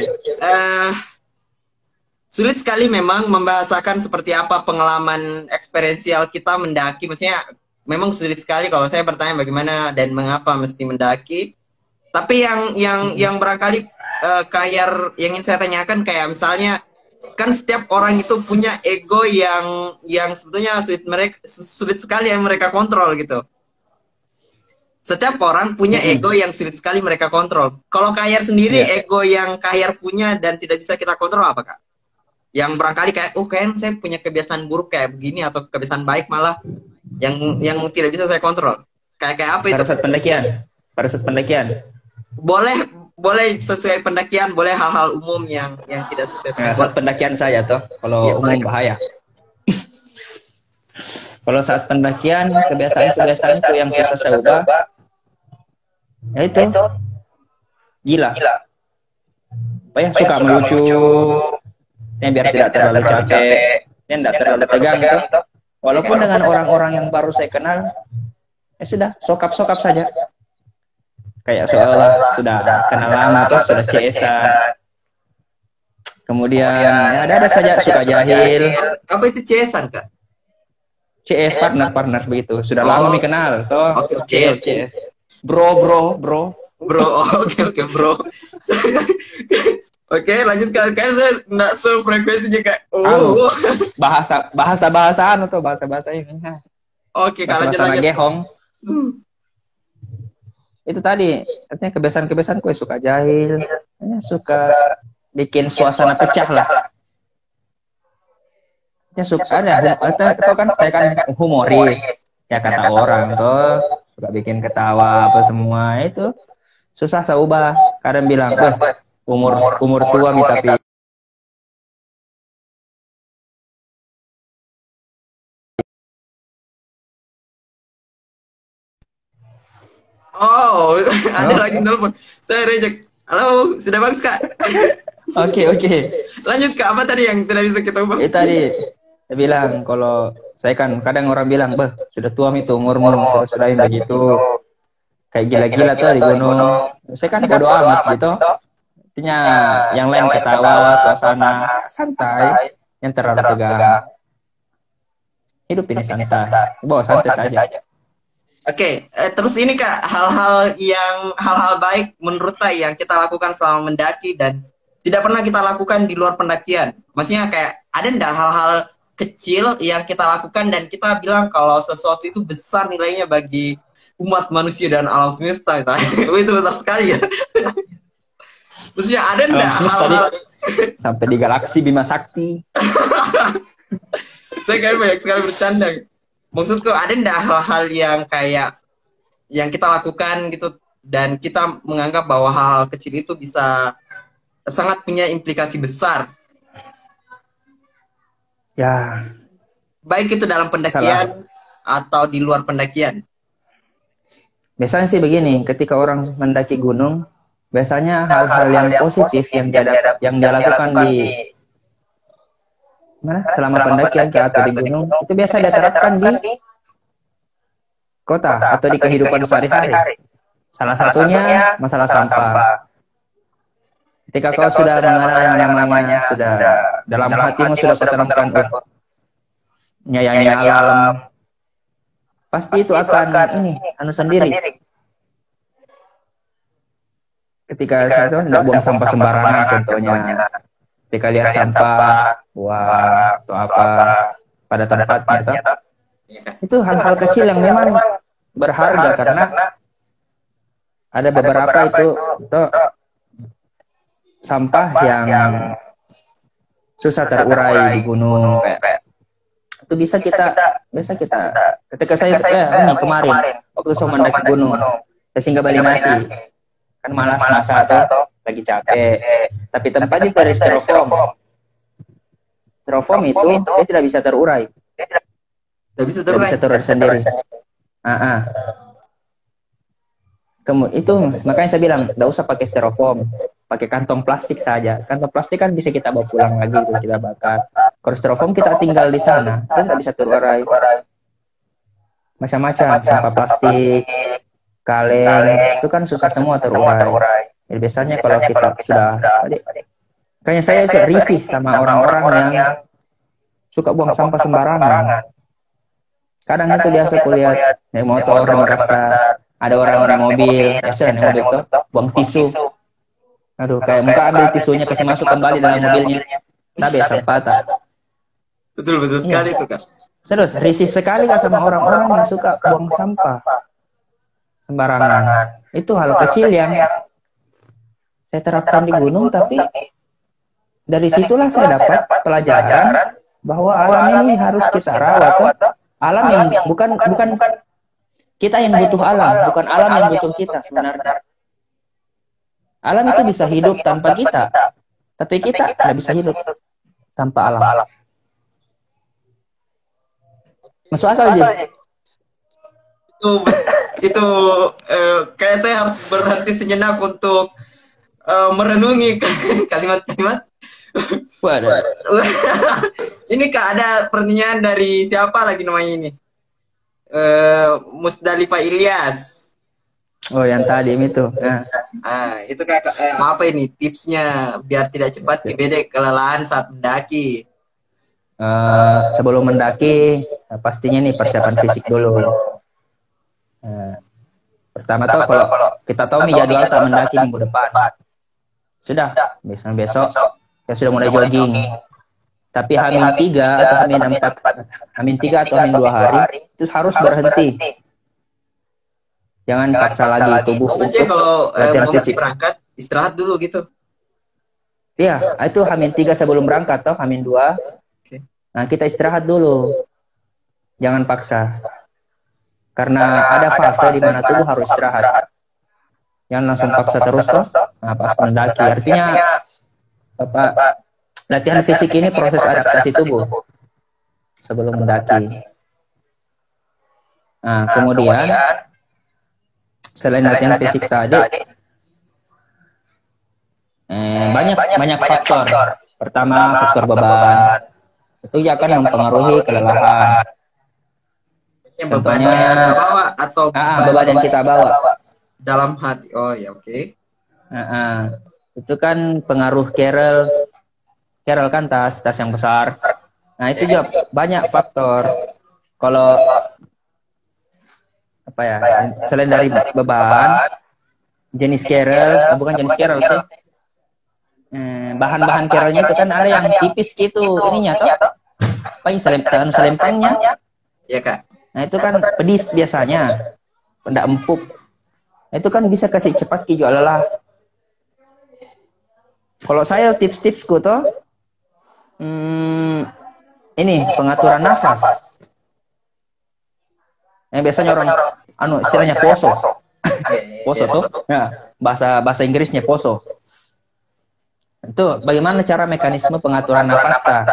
Sulit sekali memang membahasakan seperti apa pengalaman eksperensial kita mendaki. Maksudnya memang sulit sekali kalau saya bertanya bagaimana dan mengapa mesti mendaki. Tapi yang barangkali kayak yang ingin saya tanyakan kayak misalnya kan setiap orang itu punya ego yang sebetulnya sulit sekali yang mereka kontrol gitu. Setiap orang punya ego yang sulit sekali mereka kontrol. Kalau Kayar sendiri, ego yang Kayar punya dan tidak bisa kita kontrol apa Kak? Yang barangkali kayak, kayaknya saya punya kebiasaan buruk kayak begini atau kebiasaan baik malah yang tidak bisa saya kontrol. Kayak apa itu? Pada saat pendakian. Boleh sesuai pendakian, boleh hal-hal umum yang tidak sesuai Nah, saat pendakian saya toh, kalau Iya, umum bahaya. Kalau saat pendakian, kebiasaan itu yang susah saya ubah, yaitu gila. Suka melucu, yang biar tidak terlalu capek, yang tidak terlalu tegang gitu. Walaupun dengan orang-orang yang baru saya kenal, ya sudah, sokap-sokap saja. Kayak seolah sudah kenal lama atau sudah CS-an. Kemudian ya ada saja suka jahil. Apa itu CS-an Kak? CS partner begitu. Sudah lama kenal toh. Oke. CS. Bro. Oke, bro. Oke, lanjut Kak. Kan saya enggak sefrekuensinya Kak. Bahasa-bahasaan atau bahasa ini. Oke, Kak, lanjut. Gehong. Itu tadi, artinya kebiasaan gue suka jahil, suka bikin suasana pecah lah. Suka ada, atau kan saya kan humoris, ya kata orang tuh suka bikin ketawa apa semua itu susah saya ubah. Kadang bilang, umur tua nih tapi ada lagi telepon. Saya reject. Halo, sudah bagus Kak. Oke. Lanjut Kak, apa tadi yang tidak bisa kita ubah? Tadi saya bilang kalau saya kan kadang orang bilang, sudah tua itu umurmu, sudah yang begitu kayak gila-gila tuh di gunung. Saya kan bodo amat gitu. Artinya yang lain ketawa, suasana santai, yang terlalu tegang. Hidup ini santai, bawa santai saja. Oke, terus ini Kak, hal-hal baik menurut Kak yang kita lakukan selama mendaki dan tidak pernah kita lakukan di luar pendakian. Maksudnya kayak ada nggak hal-hal kecil yang kita lakukan dan kita bilang kalau sesuatu itu besar nilainya bagi umat manusia dan alam semesta itu besar sekali ya. Maksudnya ada nggak hal-hal sampai di galaksi Bima Sakti. Saya kayak banyak sekali bercanda. Maksudku ada nggak hal-hal yang kayak yang kita lakukan gitu dan kita menganggap bahwa hal-hal kecil itu bisa sangat punya implikasi besar. Ya, Baik itu dalam pendakian salah. atau di luar pendakian. Biasanya sih begini, ketika orang mendaki gunung, biasanya hal-hal yang positif yang dia lakukan di mana selama pendakian ke atau di gunung itu biasa dia terapkan di kota atau di kehidupan sehari-hari. Salah satunya masalah sampah. Ketika kau sudah mengenal yang namanya sudah dalam hatimu sudah kau tanamkan menyayangi alam, pasti itu akan ini anu sendiri. Ketika itu tidak buang sampah sembarangan contohnya. Ketika lihat sampah, buang atau apa pada tempatnya toh. Itu hal-hal kecil yang memang berharga karena ada beberapa itu toh sampah yang susah terurai di gunung kayak itu bisa kita ketika saya ini kemarin waktu saya mendaki gunung saya singgah Balinasi kan malas masa tuh lagi capek tapi tempatnya dari styrofoam itu dia tidak bisa terurai tidak bisa terurai sendiri. Kemudian itu makanya saya bilang tidak usah pakai styrofoam, pakai kantong plastik saja. Kantong plastik kan bisa kita bawa pulang lagi kalau kita bakar. Kalau styrofoam kita tinggal di sana, kan tidak bisa terurai. Macam-macam sampah plastik, kaleng, itu kan susah semua terurai. Jadi biasanya kalau kita sudah, kayaknya saya risih sama orang-orang yang suka buang sampah sembarangan. Kadang itu biasa kulihat naik motor merasa ada orang naik mobil, naik mobil tuh buang tisu. Aduh, kayak muka ambil tisunya kasih masuk kembali dalam mobilnya. Tapi ya sampah tak. Betul sekali itu, Kak. Serius, risih sekali Kak sama orang-orang yang suka buang sampah sembarangan. Itu hal kecil yang saya terapkan di gunung, tapi dari situlah saya dapat pelajaran bahwa alam ini harus kita rawat. Alam yang bukan kita yang butuh alam, bukan alam yang butuh kita sebenarnya. Alam itu bisa hidup tanpa kita, tapi kita tidak bisa hidup tanpa alam. Masuk akal aja. Itu kayak saya harus berhenti sejenak untuk merenungi kalimat-kalimat. Waduh. Ini Kak, ada pertanyaan dari siapa lagi namanya ini? Musdalifah Ilyas. Oh, yang tadi itu. Itu Kak, apa ini tipsnya biar tidak cepat kebedek kelelahan saat mendaki? Sebelum mendaki, pastinya nih persiapan fisik dulu. Pertama tuh kalau kita tahu nih jadwal tak mendaki minggu depan, sudah besok saya sudah mulai jogging. Tapi H-3 atau H-4, H-3 atau H-2 hari itu harus berhenti. Jangan paksa lagi tubuh untuk kalau latihan fisik. Berangkat istirahat dulu gitu. Iya, itu H-3 sebelum berangkat atau H-2. Nah, kita istirahat dulu. Jangan paksa. Karena ada fase di mana tubuh harus istirahat. Jangan langsung paksa terus toh. Nah, pas mendaki artinya latihan fisik ini proses adaptasi tubuh sebelum mendaki. Nah, kemudian selain latihan fisik tadi, banyak faktor. Pertama, faktor beban. Itu akan mempengaruhi kelelahan. Contohnya bawa atau beban yang kita bawa dalam hati. Oh ya, oke. Itu kan pengaruh Carol kan tas yang besar. Nah, itu juga banyak faktor. Kalau selain dari beban, jenis Carol, bukan jenis Carol sih. Bahan-bahan Carolnya itu kan ada yang tipis gitu ininya toh. Selempangnya. Iya, Kak. Nah, itu kan pedis biasanya. Tidak empuk. Nah, itu kan bisa kasih cepat juga lelah. Kalau saya tips-tipsku tuh ini pengaturan nafas. Yang biasanya orang istilahnya poso. Poso tuh. Nah, bahasa Inggrisnya poso. Itu bagaimana cara mekanisme pengaturan nafas, Kak?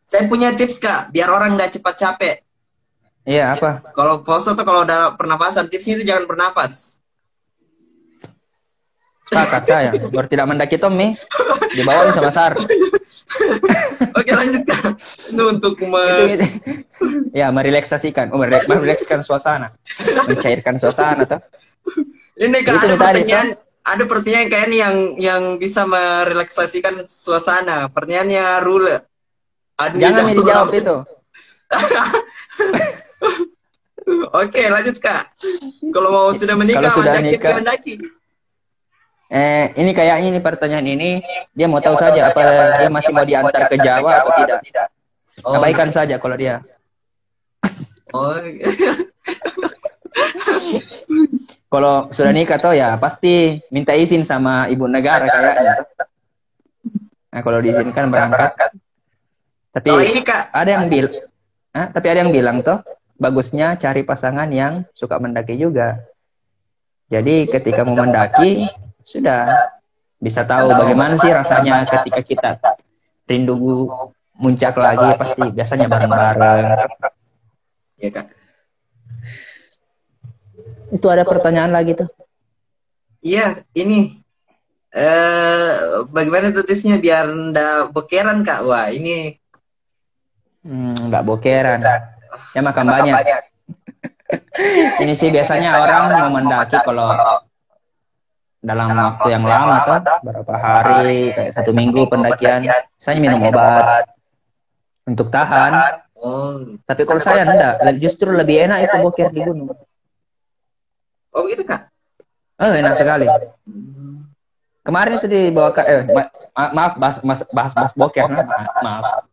Saya punya tips Kak, biar orang nggak cepat capek. Iya, apa? Kalau pause atau kalau ada pernapasan, tipsnya itu jangan bernafas. Sepakat saya. Baru tidak mendaki Tommy, di bawah bisa besar. Oke lanjut Kak. Itu untuk Itu. Ya, merelaksasikan. Merelaksasikan suasana. Mencairkan suasana, toh. Ini Kak, Itu ada tadi, pertanyaan. Ada pertanyaan kayak ini yang bisa merelaksasikan suasana. Pertanyaannya Rule. Jangan dijawab itu. Oke, lanjut Kak. Kalau mau sudah menikah, Kalau sudah masih aktif nikah, mendaki. ini kayaknya ini pertanyaan ini dia mau tahu saja apa dia masih mau diantar ke Jawa atau tidak. Oh, Abaikan saja kalau dia. oh. Kalau sudah nikah toh ya pasti minta izin sama ibu negara kayaknya. Nah, kalau diizinkan berangkat. Tapi Oh, ini Kak. tapi ada yang bilang toh bagusnya cari pasangan yang suka mendaki juga. Jadi ketika mau mendaki sudah bisa tahu bagaimana sih rasanya ketika kita rindu muncak lagi, pasti biasanya bareng-bareng. Ya Kak. Itu ada pertanyaan lagi tuh. Iya, ini bagaimana tuh tipsnya biar ndak bokeran Kak? Wah, ini Nggak bokeran. Ya makan banyak. Ini sih biasanya orang mau mendaki kalau dalam waktu yang lama tuh, berapa hari, kayak 1 minggu pendakian, saya minum obat untuk tahan. oh. Tapi kalau saya enggak, justru lebih enak itu boker di gunung. Oh, gitu Kak. Oh, enak sekali. Kemarin itu dibawa ke maaf bahas boker, maaf.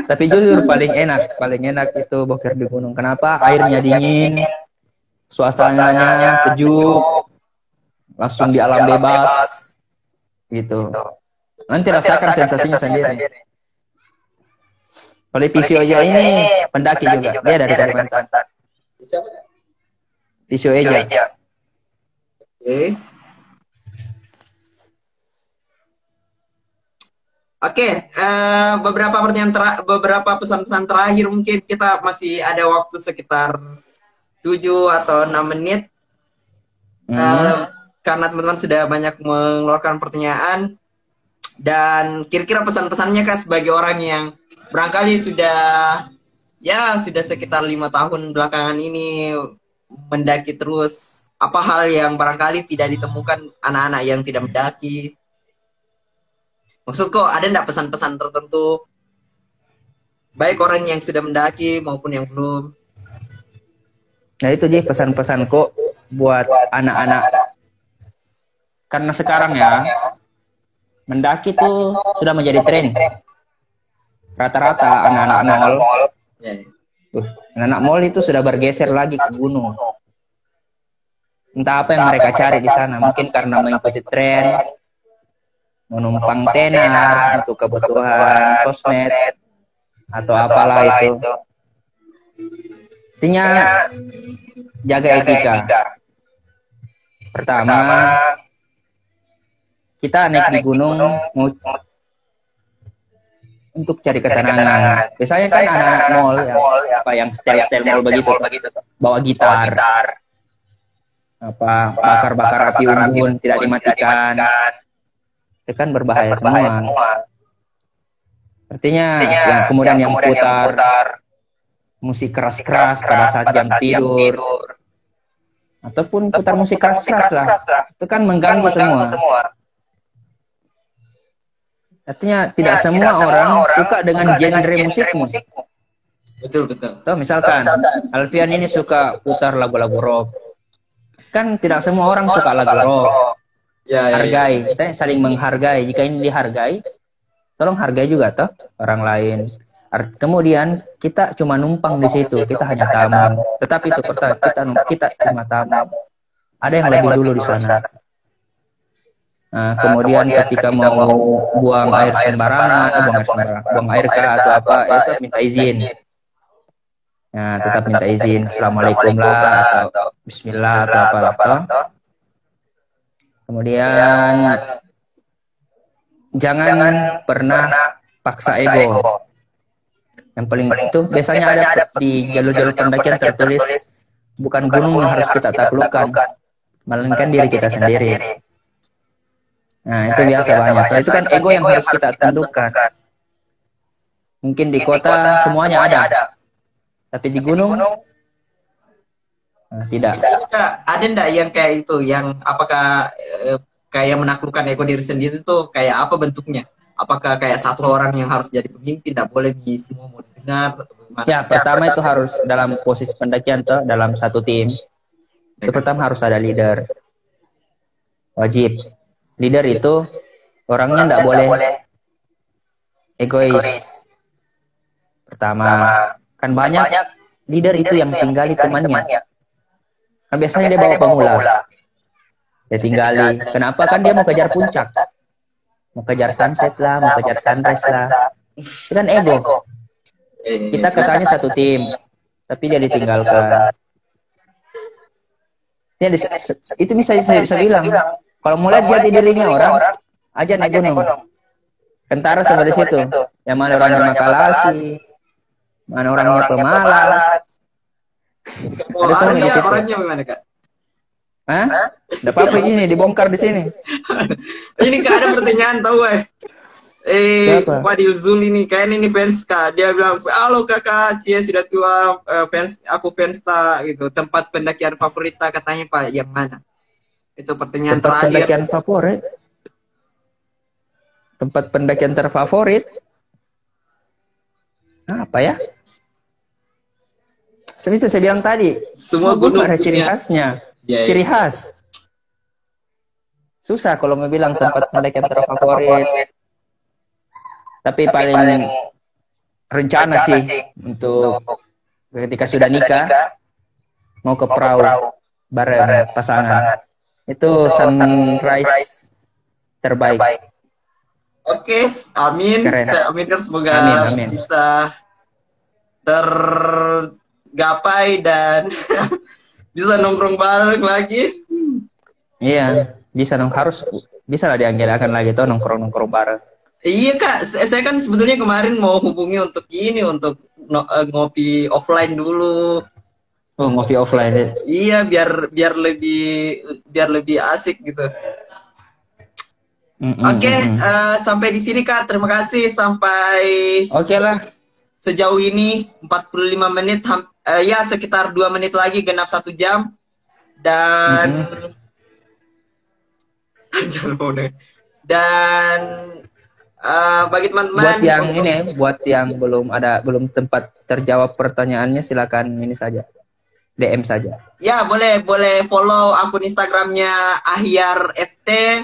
Tapi jujur paling enak itu boker di gunung. Kenapa? Airnya dingin, suasananya sejuk, langsung di alam bebas, gitu. Nanti rasakan sensasinya sendiri. Kalau Pisio Eja ini pendaki juga, dia dari Kalimantan. Siapa Kak? Pisio Eja. Oke. Oke, beberapa pesan-pesan terakhir mungkin kita masih ada waktu sekitar 7 atau 6 menit. Karena teman-teman sudah banyak mengeluarkan pertanyaan dan kira-kira pesan-pesannya Kak sebagai orang yang barangkali sudah sekitar 5 tahun belakangan ini mendaki terus, apa hal yang barangkali tidak ditemukan anak-anak yang tidak mendaki? Maksudku ada enggak pesan-pesan tertentu baik orang yang sudah mendaki maupun yang belum? Nah itu sih pesan-pesanku buat anak-anak. Karena sekarang ya mendaki tuh sudah menjadi tren. Rata-rata anak-anak mall, anak-anak mall itu sudah bergeser lagi ke gunung. Entah apa yang mereka cari di sana. Mungkin karena mengikuti tren, menumpang tenar untuk kebutuhan sosmed atau apalah itu. Intinya jaga etika. Pertama, kita naik di gunung untuk cari ketenangan. Biasanya kan anak-anak mall apa yang style-style mall begitu, bawa gitar, apa bakar-bakar api unggun tidak dimatikan. Itu kan berbahaya semua. Artinya yang kemudian yang putar musik keras-keras pada saat jam tidur, ataupun putar musik keras-keras lah, itu kan mengganggu semua. Artinya tidak semua orang suka dengan genre musikmu. Betul. Tuh, misalkan Alfian ini suka putar lagu-lagu rock, kan tidak semua orang suka lagu rock. Hargai, kita saling menghargai. Jika ini dihargai, tolong hargai juga toh orang lain. Kemudian kita cuma numpang di situ, kita hanya tamu. Tetapi itu pertama kita cuma tamu. Ada yang lebih dulu di sana. Nah, kemudian ketika mau buang air sembarangan, buang air kah atau apa, itu minta izin. Nah, tetap minta izin. Assalamualaikum lah atau Bismillah atau apa. Kemudian jangan pernah paksa ego. Yang paling itu biasanya ada di jalur-jalur pendakian tertulis bukan gunung yang harus kita taklukkan, melainkan diri kita sendiri. Nah, itu biasa banyak. Nah, itu kan ego yang harus kita tundukkan. Mungkin di kota semuanya ada, tapi di gunung tidak. Ada ndak yang kayak itu, yang apakah kayak menaklukkan ego diri sendiri itu kayak apa bentuknya? Apakah kayak satu orang yang harti jadi pemimpin, tidak boleh di semua mau dengar atau bagaimana? Ya, pertama itu harus dalam posisi pendakian tuh, dalam satu tim. Itu pertama harus ada leader. Wajib. Leader itu orangnya tidak boleh egois. Pertama, kan banyak leader itu yang tinggali temannya. Kan biasanya dia bawa pemula. Dia tinggali. Kenapa? Kan dia mau kejar puncak. Mau kejar sunset lah, mau kejar sunrise lah. Itu kan ego. Kita katanya satu tim, tapi dia ditinggalkan. Itu bisa saya bilang. Kalau mulai jati dirinya orang, aja naik gunung. Tentara sama di situ. Yang mana orangnya makalasi, mana orangnya pemalas. Ada sama di situ. Orangnya bagaimana, Kak? Hah? Nggak apa-apa ini dibongkar di sini. Ini Kak ada pertanyaan tahu Fadil Zul ini kayaknya ini fans Kak. Dia bilang, "Halo Kakak, Cia sudah tua, aku fans tak gitu. Tempat pendakian favorit tak?" Katanya Pak, yang mana? Itu pertanyaan Tempat terakhir. pendakian favorit. Tempat pendakian terfavorit. Apa ya? Seperti itu saya bilang tadi. Semua gunung ada ciri khasnya. Ya, Ciri khas. Susah kalau mau bilang tempat pendakian terfavorit. Tapi paling rencana sih untuk ketika sudah nikah mau ke perahu bareng pasangan. Itu sunrise terbaik. Oke, amin. Keren. Saya aminkan semoga Amin. bisa tergapai dan bisa nongkrong bareng lagi. Iya, bisa harus bisa lah dianggarkan lagi tuh nongkrong bareng. Iya Kak, saya kan sebetulnya kemarin mau hubungi untuk ini, untuk ngopi offline dulu. Oh, ngopi offline. Iya, biar lebih asik gitu. Oke, sampai di sini Kak. Terima kasih sampai Oke lah. Sejauh ini 45 menit, ya sekitar 2 menit lagi genap 1 jam. Dan bagi teman-teman buat yang belum tempat terjawab pertanyaannya, silakan ini saja. DM saja. Ya, boleh follow akun Instagramnya Ahyar FT.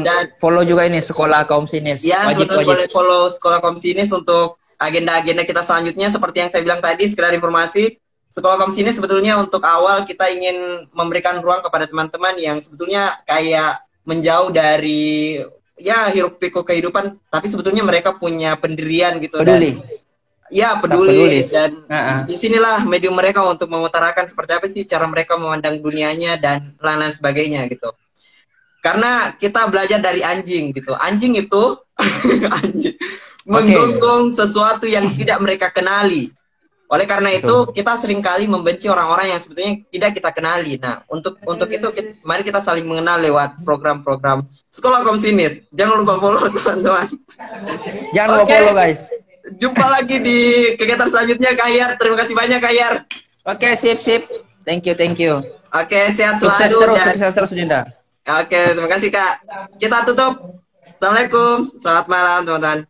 Dan follow juga ini Sekolah Kaum Sinis. Ya, wajib. Boleh follow Sekolah Kaum Sinis untuk agenda-agenda kita selanjutnya. Seperti yang saya bilang tadi, sekedar informasi, Sekolah Kaum Sinis sebetulnya untuk awal kita ingin memberikan ruang kepada teman-teman yang sebetulnya kayak menjauh dari ya hiruk pikuk kehidupan, tapi sebetulnya mereka punya pendirian gitu. Peduli. Peduli. Dan disinilah medium mereka untuk mengutarakan seperti apa sih cara mereka memandang dunianya dan lain-lain sebagainya gitu. Karena kita belajar dari anjing gitu. Anjing itu menggonggong sesuatu yang tidak mereka kenali. Oleh karena itu kita seringkali membenci orang-orang yang sebetulnya tidak kita kenali. Nah, untuk itu mari kita saling mengenal lewat program-program Sekolah Kaum Sinis. Jangan lupa follow teman-teman. Jangan lupa follow guys. Jumpa lagi di kegiatan selanjutnya Kak Ahyar. Terima kasih banyak Kak Ahyar. Oke, sip. Thank you. Oke, sehat selalu. Sukses terus Dinda. Oke, terima kasih Kak. Kita tutup. Assalamualaikum. Selamat malam teman-teman.